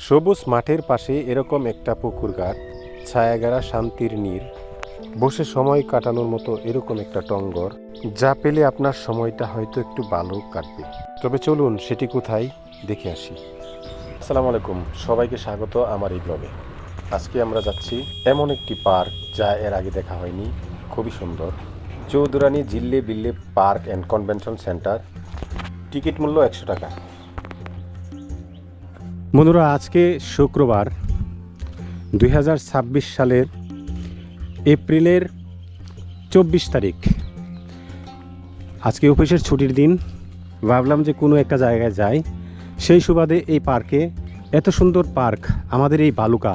সবুজ মাঠের পাশে এরকম একটা পুকুর ঘাট, ছায়াগাড়া শান্তির নীড়, বসে সময় কাটানোর মতো এরকম একটা টঙ্গর, যা পেলে আপনার সময়টা হয়তো একটু ভালো কাটবে। তবে চলুন সেটি কোথায় দেখে আসি। আসসালামু আলাইকুম, সবাইকে স্বাগত আমার এই ব্লগে। আজকে আমরা যাচ্ছি এমন একটি পার্ক যা এর আগে দেখা হয়নি, খুবই সুন্দর। চৌধুরানী জিল্লে বিল্লে park and convention centre. Ticket মূল্য 100 টাকা। বন্ধুরা, আজকে শুক্রবার 2026 সালের এপ্রিলের 24 তারিখ। আজকে অফিসের ছুটির দিন, ভাবলাম যে কোনো একটা জায়গায় যাই। সেই সুবাদে এই পার্কে, এত সুন্দর পার্ক আমাদের এই বালুকা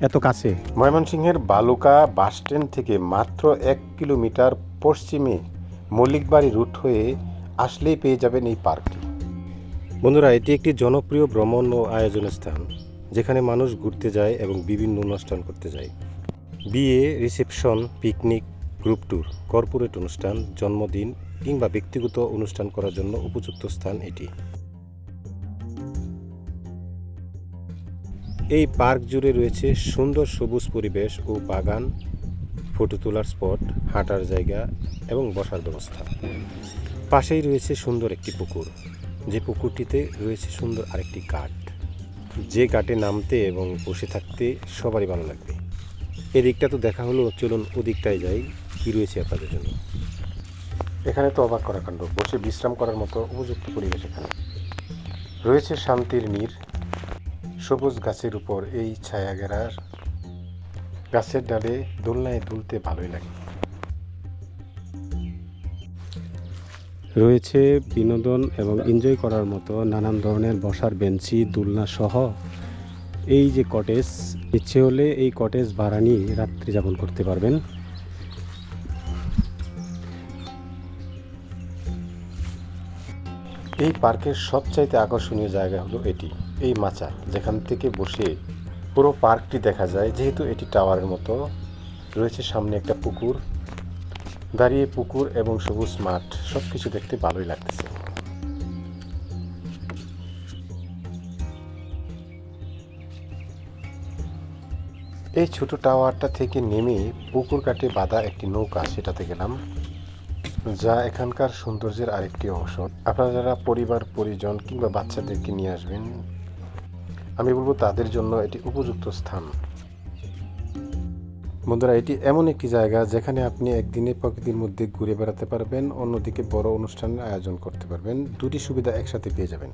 এত কাছে। ময়মনসিংহের বালুকা বাস স্ট্যান্ড থেকে মাত্র 1 কিলোমিটার পশ্চিমে মল্লিকবাড়ি রুট হয়ে আসলেই পেয়ে যাবেন এই পার্কটি। বন্ধুরা, এটি একটি জনপ্রিয় ভ্রমণ ও আয়োজন স্থান, যেখানে মানুষ ঘুরতে যায় এবং বিভিন্ন অনুষ্ঠান করতে যায়। বিয়ে, reception, picnic, group tour, corporate অনুষ্ঠান, জন্মদিন কিংবা ব্যক্তিগত অনুষ্ঠান করার জন্য উপযুক্ত স্থান এটি। এই পার্ক জুড়ে রয়েছে সুন্দর সবুজ পরিবেশ ও বাগান, ফটো তোলার স্পট, হাঁটার জায়গা এবং বসার ব্যবস্থা। পাশেই রয়েছে সুন্দর একটি পুকুর, যে পুকুরটিতে রয়েছে সুন্দর আরেকটি ঘাট, যে ঘাটে নামতে এবং বসে থাকতে সবারই ভালো লাগবে। এদিকটা তো দেখা হলো, চলুন ওদিকটায় যাই, কি রয়েছে আপনাদের জন্য। এখানে তো অবাক করা কাণ্ড, বসে বিশ্রাম করার মতো উপযুক্ত পরিবেশ। এখানে রয়েছে শান্তির নীড়, সবুজ গাছের উপর এই ছায়াঘেরার গাছের ডালে দোলনায় দুলতে ভালোই লাগে। রয়েছে বিনোদন এবং এনজয় করার মতো নানান ধরনের বসার বেঞ্চি, দোলনা সহ এই যে কটেজ। ইচ্ছে হলে এই কটেজ ভাড়া নিয়ে রাত্রি যাপন করতে পারবেন। এই পার্কের সবচাইতে আকর্ষণীয় জায়গা হলো এটি, এই মাচা, যেখান থেকে বসে পুরো পার্কটি দেখা যায়। যেহেতু এটি টাওয়ারের মতো, রয়েছে সামনে একটা পুকুর, দাঁড়িয়ে পুকুর এবং সবুজ মাঠ সবকিছু দেখতে ভালোই লাগতেছে। এই ছোট টাওয়ারটা থেকে নেমে পুকুর কাটে বাঁধা একটি নৌকা, সেটাতে গেলাম, যা এখানকার সৌন্দর্যের আরেকটি অংশ। আপনারা যারা পরিবার পরিজন কিংবা বাচ্চাদেরকে নিয়ে আসবেন, আমি বলবো তাদের জন্য এটি উপযুক্ত স্থান। বন্ধুরা, এটি এমন একটি জায়গা যেখানে আপনি একদিনে প্রকৃতির মধ্যে ঘুরে বেড়াতে পারবেন, অন্যদিকে বড় অনুষ্ঠানের আয়োজন করতে পারবেন। দুটি সুবিধা একসাথে পেয়ে যাবেন।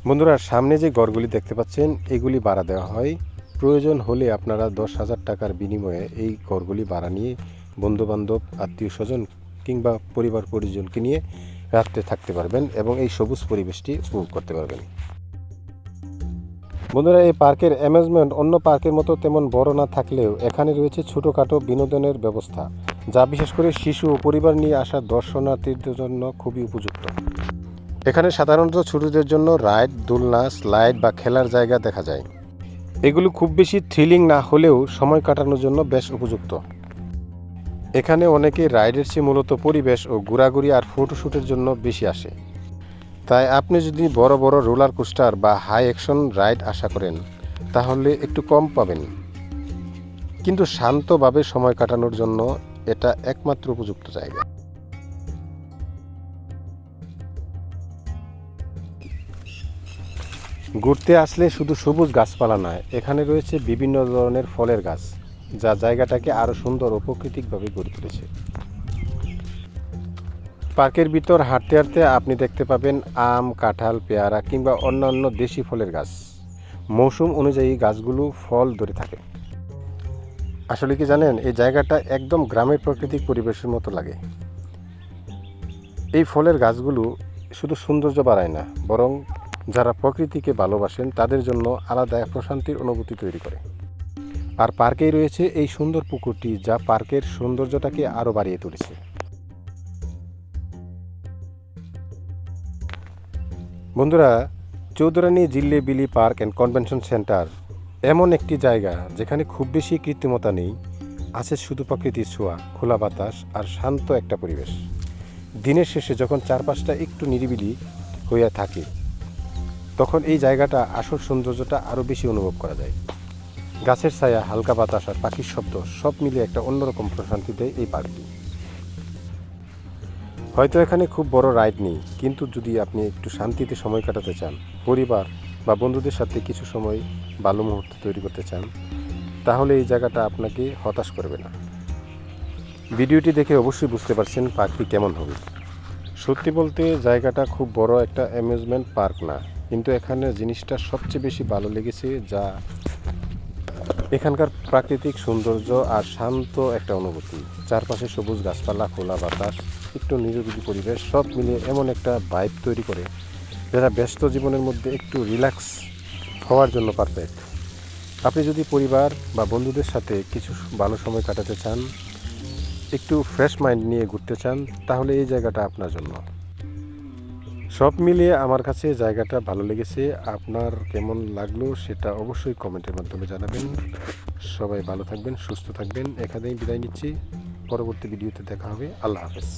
বন্ধুরা, সামনে যে ঘরগুলি দেখতে পাচ্ছেন, এগুলি ভাড়া দেওয়া হয়। প্রয়োজন হলে আপনারা 10,000 টাকার বিনিময়ে এই ঘরগুলি ভাড়া নিয়ে বন্ধুবান্ধব, আত্মীয় স্বজন কিংবা পরিবার পরিজনকে নিয়ে রাত্রে থাকতে পারবেন এবং এই সবুজ পরিবেশটি উপভোগ করতে পারবেন। বন্ধুরা, এই পার্কের অ্যামেজমেন্ট অন্য পার্কের মতো তেমন বড় না থাকলেও এখানে রয়েছে ছোটোখাটো বিনোদনের ব্যবস্থা, যা বিশেষ করে শিশু ও পরিবার নিয়ে আসা দর্শনার্থীদের জন্য খুবই উপযুক্ত। এখানে সাধারণত ছোটদের জন্য রাইড, দোলনা, স্লাইড বা খেলার জায়গা দেখা যায়। এগুলো খুব বেশি থ্রিলিং না হলেও সময় কাটানোর জন্য বেশ উপযুক্ত। এখানে অনেকে রাইডের চেয়ে মূলত পরিবেশ ও ঘোরাঘুরি আর ফটোশ্যুটের জন্য বেশি আসে। তাই আপনি যদি বড় বড় রোলার কোস্টার বা হাই অ্যাকশন রাইড আশা করেন, তাহলে একটু কম পাবেন। কিন্তু শান্তভাবে সময় কাটানোর জন্য এটা একমাত্র উপযুক্ত জায়গা। ঘুরতে আসলে শুধু সবুজ গাছপালা নয়, এখানে রয়েছে বিভিন্ন ধরনের ফলের গাছ, যা জায়গাটাকে আরও সুন্দর ও প্রাকৃতিকভাবে গড়ে তুলেছে। পার্কের ভিতর হাঁটতে হাঁটতে আপনি দেখতে পাবেন আম, কাঁঠাল, পেয়ারা কিংবা অন্যান্য দেশি ফলের গাছ। মৌসুম অনুযায়ী গাছগুলো ফল ধরে থাকে। আসলে কি জানেন, এই জায়গাটা একদম গ্রামের প্রাকৃতিক পরিবেশের মতো লাগে। এই ফলের গাছগুলো শুধু সৌন্দর্য বাড়ায় না, বরং যারা প্রকৃতিকে ভালোবাসেন তাদের জন্য আলাদা এক প্রশান্তির অনুভূতি তৈরি করে। আর পার্কেই রয়েছে এই সুন্দর পুকুরটি, যা পার্কের সৌন্দর্যটাকে আরও বাড়িয়ে তুলেছে। বন্ধুরা, চৌধুরানী জিল্লে বিলি পার্ক অ্যান্ড কনভেনশন সেন্টার এমন একটি জায়গা যেখানে খুব বেশি কৃত্রিমতা নেই, আছে শুধু প্রকৃতির ছোঁয়া, খোলা বাতাস আর শান্ত একটা পরিবেশ। দিনের শেষে যখন চারপাশটা একটু নিরিবিলি হইয়া থাকে, তখন এই জায়গাটা আসল সৌন্দর্যটা আরও বেশি অনুভব করা যায়। গাছের ছায়া, হালকা বাতাস আর পাখির শব্দ সব মিলিয়ে একটা অন্যরকম প্রশান্তি দেয় এই পার্কটি। হয়তো এখানে খুব বড় রাইড নেই, কিন্তু যদি আপনি একটু শান্তিতে সময় কাটাতে চান, পরিবার বা বন্ধুদের সাথে কিছু সময় ভালো মুহূর্ত তৈরি করতে চান, তাহলে এই জায়গাটা আপনাকে হতাশ করবে না। ভিডিওটি দেখে অবশ্যই বুঝতে পারছেন পার্কটি কেমন হবে। সত্যি বলতে জায়গাটা খুব বড় একটা অ্যামিউজমেন্ট পার্ক না, কিন্তু এখানে জিনিসটা সবচেয়ে বেশি ভালো লেগেছে যা এখানকার প্রাকৃতিক সৌন্দর্য আর শান্ত একটা অনুভূতি। চারপাশে সবুজ গাছপালা, খোলা বাতাস, একটু নিরিবিলি পরিবেশ সব মিলিয়ে এমন একটা ভাইব তৈরি করে যেটা ব্যস্ত জীবনের মধ্যে একটু রিল্যাক্স হওয়ার জন্য পারফেক্ট। আপনি যদি পরিবার বা বন্ধুদের সাথে কিছু ভালো সময় কাটাতে চান, একটু ফ্রেশ মাইন্ড নিয়ে ঘুরতে চান, তাহলে এই জায়গাটা আপনার জন্য। সব মিলিয়ে আমার কাছে জায়গাটা ভালো লেগেছে। আপনার কেমন লাগলো সেটা অবশ্যই কমেন্টের মাধ্যমে জানাবেন। সবাই ভালো থাকবেন, সুস্থ থাকবেন। এখানেই বিদায় নিচ্ছি। পরবর্তী ভিডিওতে দেখা হবে। আল্লাহ হাফেজ।